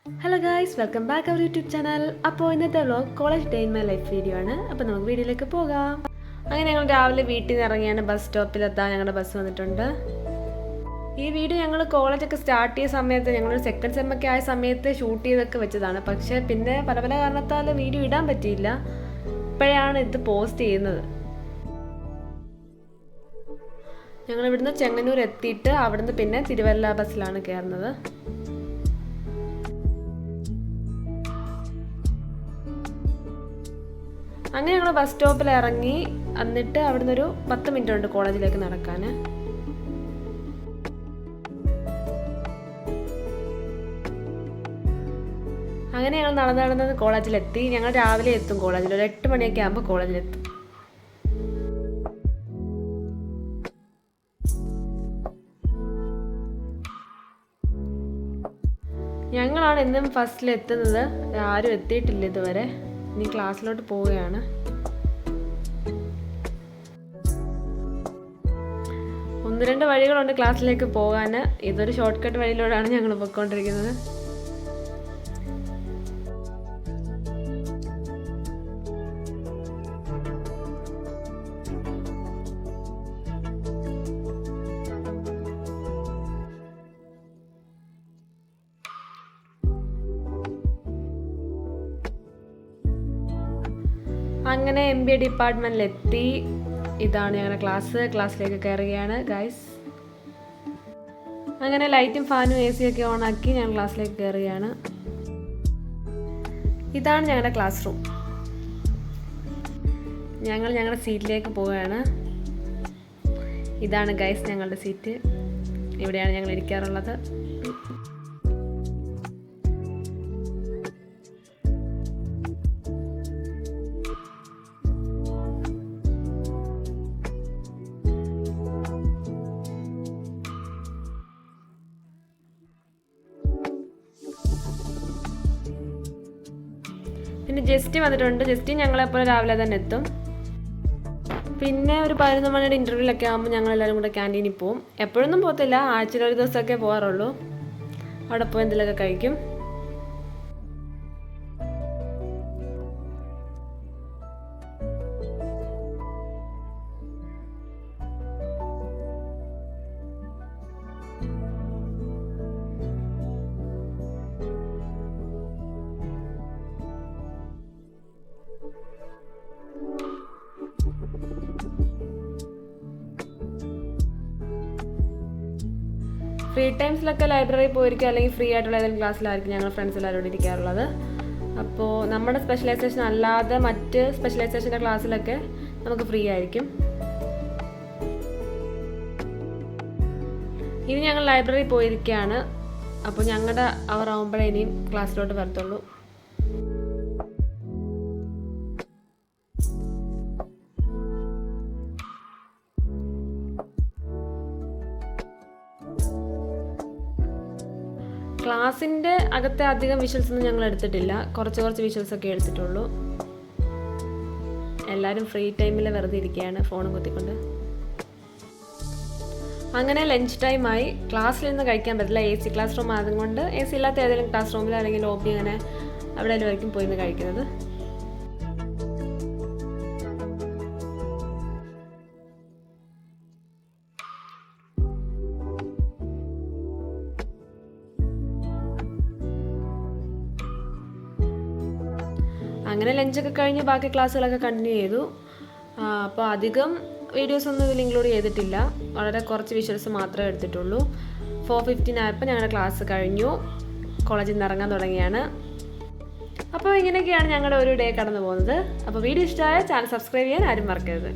Hello guys, welcome back our YouTube channel. അപ്പോൾ ഇന്നത്തെ vlog college day in my life video ആണ്. അപ്പോൾ നമുക്ക് വീഡിയോയിലേക്ക് പോകാം. അങ്ങനെ ഞങ്ങൾ രാവിലെ വീട്ടിൽ നിന്ന് ഇറങ്ങിയാണ് ബസ് സ്റ്റോപ്പിലെത്താൻ ഞങ്ങളുടെ ബസ് വന്നിട്ടുണ്ട്. ഈ വീഡിയോ ഞങ്ങൾ കോളേജൊക്കെ സ്റ്റാർട്ട് ചെയ്ത സമയത്ത്, ഞങ്ങളൊരു സെക്കൻഡ് സെമ്മൊക്കെ ആയ സമയത്ത് ഷൂട്ട് ചെയ്തൊക്കെ വെച്ചതാണ്. പക്ഷേ പിന്നെ പല പല കാരണത്താൽ വീഡിയോ ഇടാൻ പറ്റിയില്ല. ഇപ്പോഴാണ് ഇത് പോസ്റ്റ് ചെയ്യുന്നത്. ഞങ്ങൾ ഇവിടുന്ന് ചെങ്ങന്നൂർ എത്തിയിട്ട് അവിടുന്ന് പിന്നെ തിരുവല്ല ബസ്സിലാണ് കയറുന്നത്. അങ്ങനെ ഞങ്ങൾ ബസ് സ്റ്റോപ്പിൽ ഇറങ്ങി. എന്നിട്ട് അവിടുന്ന് ഒരു 10 മിനിറ്റ് ഉണ്ട് കോളേജിലേക്ക് നടക്കാൻ. അങ്ങനെ ഞങ്ങൾ നടന്ന് കോളേജിലെത്തി. ഞങ്ങൾ രാവിലെ എത്തും കോളേജിൽ, ഒരു 8 മണിയൊക്കെ ആകുമ്പോൾ കോളേജിലെത്തും. ഞങ്ങളാണ് എന്നും ഫസ്റ്റിലെത്തുന്നത്. ആരും എത്തിയിട്ടില്ല ഇതുവരെ. ഇനി ക്ലാസ്സിലോട്ട് പോവുകയാണ്. ഒന്ന് രണ്ട് വഴികളുണ്ട് ക്ലാസ്സിലേക്ക് പോകാൻ. ഇതൊരു ഷോർട്ട് കട്ട് വഴിയിലൂടെയാണ് ഞങ്ങൾ പോയിക്കൊണ്ടിരിക്കുന്നത്. അങ്ങനെ MBA ഡിപ്പാർട്ട്മെൻറ്റിലെത്തി. ഇതാണ് ഞങ്ങളുടെ ക്ലാസ്സിലേക്ക് കയറുകയാണ് ഗൈസ്. അങ്ങനെ ലൈറ്റും ഫാനും AC ഒക്കെ ഓണാക്കി ഞങ്ങൾ ക്ലാസ്സിലേക്ക് കയറുകയാണ്. ഇതാണ് ഞങ്ങളുടെ ക്ലാസ് റൂം. ഞങ്ങളുടെ സീറ്റിലേക്ക് പോവുകയാണ്. ഇതാണ് ഗൈസ് ഞങ്ങളുടെ സീറ്റ്. ഇവിടെയാണ് ഞങ്ങൾ ഇരിക്കാറുള്ളത്. പിന്നെ ജസ്റ്റ് വന്നിട്ടുണ്ട്. ജസ്റ്റ് ഞങ്ങളെപ്പോൾ രാവിലെ തന്നെ എത്തും. പിന്നെ ഒരു 11 മണിയുടെ ഇൻ്റർവ്യൂലൊക്കെ ആകുമ്പോൾ ഞങ്ങളെല്ലാവരും കൂടെ ക്യാൻറ്റീനിൽ പോവും. എപ്പോഴൊന്നും പോകത്തില്ല, ആഴ്ചയിൽ ഒരു ദിവസമൊക്കെ പോകാറുള്ളൂ. അവിടെ പോയി എന്തെങ്കിലുമൊക്കെ കഴിക്കും. ഫ്രീ ടൈംസിലൊക്കെ ലൈബ്രറി പോയിരിക്കും, അല്ലെങ്കിൽ ഫ്രീ ആയിട്ടുള്ള ഏതെങ്കിലും ക്ലാസ്സിലായിരിക്കും ഞങ്ങൾ ഫ്രണ്ട്സ് എല്ലാവരും കൂടി ഇരിക്കാറുള്ളത്. അപ്പോൾ നമ്മുടെ സ്പെഷ്യലൈസേഷൻ അല്ലാതെ മറ്റ് സ്പെഷ്യലൈസേഷൻ്റെ ക്ലാസ്സിലൊക്കെ നമുക്ക് ഫ്രീ ആയിരിക്കും. ഇനി ഞങ്ങൾ ലൈബ്രറി പോയിരിക്കുകയാണ്. അപ്പോൾ ഞങ്ങളുടെ അവർ ആകുമ്പോഴേ ഇനിയും ക്ലാസ്സിലോട്ട് വരത്തുള്ളൂ. ക്ലാസ്സിൻ്റെ അകത്തെ അധികം വിഷ്വൽസ് ഒന്നും ഞങ്ങൾ എടുത്തിട്ടില്ല. കുറച്ച് വിഷ്വൽസ് ഒക്കെ എടുത്തിട്ടുള്ളൂ. എല്ലാവരും ഫ്രീ ടൈമിൽ വെറുതെ ഇരിക്കുകയാണ് ഫോണും കുത്തിക്കൊണ്ട്. അങ്ങനെ ലഞ്ച് ടൈമായി. ക്ലാസ്സിൽ നിന്ന് കഴിക്കാൻ പറ്റില്ല, AC ക്ലാസ് റൂം ആയതുകൊണ്ട് AC ഇല്ലാത്ത ഏതെങ്കിലും ക്ലാസ് റൂമിൽ അല്ലെങ്കിൽ ലോബി അങ്ങനെ അവിടെ എല്ലാവർക്കും പോയി നിന്ന് കഴിക്കുന്നത്. അങ്ങനെ ലഞ്ചൊക്കെ കഴിഞ്ഞ് ബാക്കി ക്ലാസ്സുകളൊക്കെ കണ്ടിന്യൂ ചെയ്തു. അപ്പോൾ അധികം വീഡിയോസൊന്നും ഇതിൽ ഇൻക്ലൂഡ് ചെയ്തിട്ടില്ല. വളരെ കുറച്ച് വിഷ്വൽസ് മാത്രമേ എടുത്തിട്ടുള്ളൂ. 4:15 ആയപ്പോൾ ഞങ്ങളുടെ ക്ലാസ് കഴിഞ്ഞു. കോളേജിൽ നിന്ന് ഇറങ്ങാൻ തുടങ്ങിയാണ്. അപ്പോൾ ഇങ്ങനെയൊക്കെയാണ് ഞങ്ങളുടെ ഒരു ഡേ കടന്നു പോകുന്നത്. അപ്പോൾ വീഡിയോ ഇഷ്ടമായ ചാനൽ സബ്സ്ക്രൈബ് ചെയ്യാൻ ആരും മറക്കരുത്.